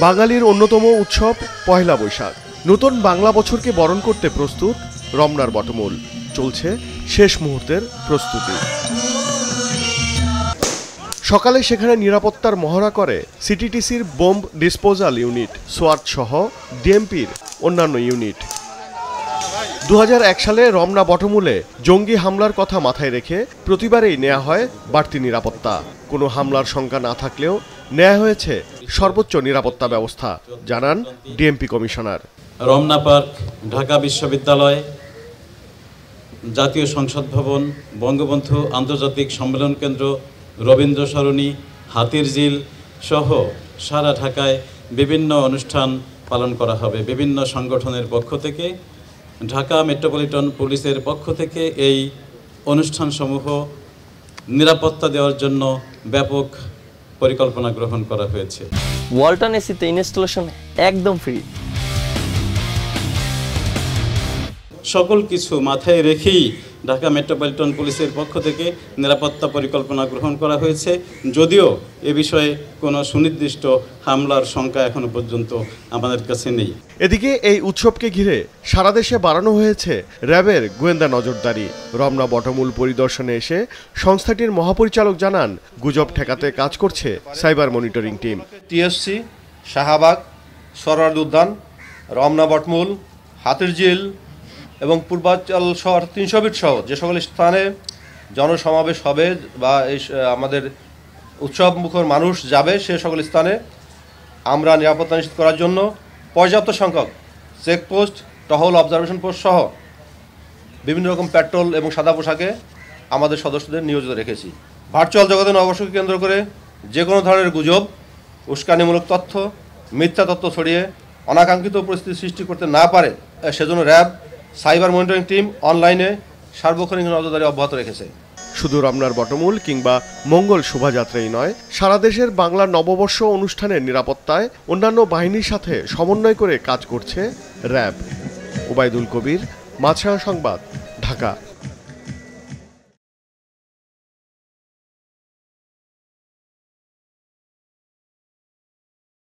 বাঙালির অন্যতম উৎসব পহেলা বৈশাখ। নতুন বাংলা বছরকে বরণ করতে প্রস্তুত রমনার বটমূল। চলছে শেষ মুহূর্তের প্রস্তুতি। সকালে সেখানে নিরাপত্তার মহড়া করে সিটিটিসির বোম্ব ডিসপোজাল ইউনিট, সোয়াট সহ ডিএমপির অন্যান্য ইউনিট। 2001 সালে রমনা বটমূলে জঙ্গি হামলার কথা মাথায় রেখে প্রতিবারেই নেওয়া হয় বাড়তি নিরাপত্তা। কোনো হামলার শঙ্কা না থাকলেও নেওয়া হয়েছে সর্বোচ্চ নিরাপত্তা ব্যবস্থা, জানান DMP commissioner. Ramna park, Dhaka বিশ্ববিদ্যালয়, জাতীয় সংসদ ভবন, বঙ্গবন্ধু আন্তর্জাতিক সম্মেলন কেন্দ্র, রবীন্দ্র সরণি, হাতিরঝিল সহ সারা ঢাকায় বিভিন্ন অনুষ্ঠান পালন করা হবে। বিভিন্ন সংগঠনের পক্ষ থেকে, ঢাকা মেট্রোপলিটন পুলিশের পক্ষ থেকে এই অনুষ্ঠানসমূহ নিরাপত্তা দেওয়ার জন্য ব্যাপক পরিকল্পনা গ্রহণ করা হয়েছে। ওয়ালটন এসিতে ইনস্টলেশন একদম ফ্রি। সকল কিছু মাথায় রেখেই ঢাকা মেট্রোপলিটন পুলিশের পক্ষ থেকে নিরাপত্তা পরিকল্পনা গ্রহণ করা হয়েছে, যদিও এ বিষয়ে কোনো সুনির্দিষ্ট হামলার শঙ্কা এখনো পর্যন্ত আমাদের কাছে নেই। এদিকে এই উৎসবকে ঘিরে সারা দেশে বাড়ানো হয়েছে র্যাবের গোয়েন্দা নজরদারি। রমনা বটমূল পরিদর্শনে এসে সংস্থাটির মহাপরিচালক জানান, গুজব ঠেকাতে কাজ করছে cyber monitoring team. TSC, Shahbag, Suhrawardy উদ্যান, রমনা বটমূল, হাতিরঝিল এবং পূর্বাঞ্চল শহর 300 ফিট সহ যে সকল স্থানে জনসমাবেশ হবে বা এই আমাদের উৎসব মুখর মানুষ যাবে, সে সকল স্থানে আমরা নিরাপত্তা নিশ্চিত করার জন্য পর্যাপ্ত সংখ্যক চেকপোস্ট, টহল, অবজারভেশন পোস্ট সহ বিভিন্ন রকম পেট্রোল এবং সাদা পোশাকে আমাদের সদস্যদের নিয়োজিত রেখেছি। ভার্চুয়াল জগতে নববর্ষকে কেন্দ্র করে যে কোনো ধরনের গুজব, উস্কানিমূলক তথ্য, মিথ্যা তথ্য ছড়িয়ে অনাকাঙ্ক্ষিত পরিস্থিতি সৃষ্টি করতে না পারে, সেজন্য র্যাব সাইবার মনিটরিং টিম অনলাইনে সার্বক্ষণিক নজরদারি অব্যাহত রেখেছে। শুধু রমনার বটমূল কিংবা মঙ্গল শোভাযাত্রাই নয়, সারা দেশের বাংলা নববর্ষ অনুষ্ঠানের নিরাপত্তায় অন্যান্য বাহিনীর সাথে সমন্বয় করে কাজ করছে র্যাব। ওবায়দুল কবির, মাছরাঙা সংবাদ, ঢাকা।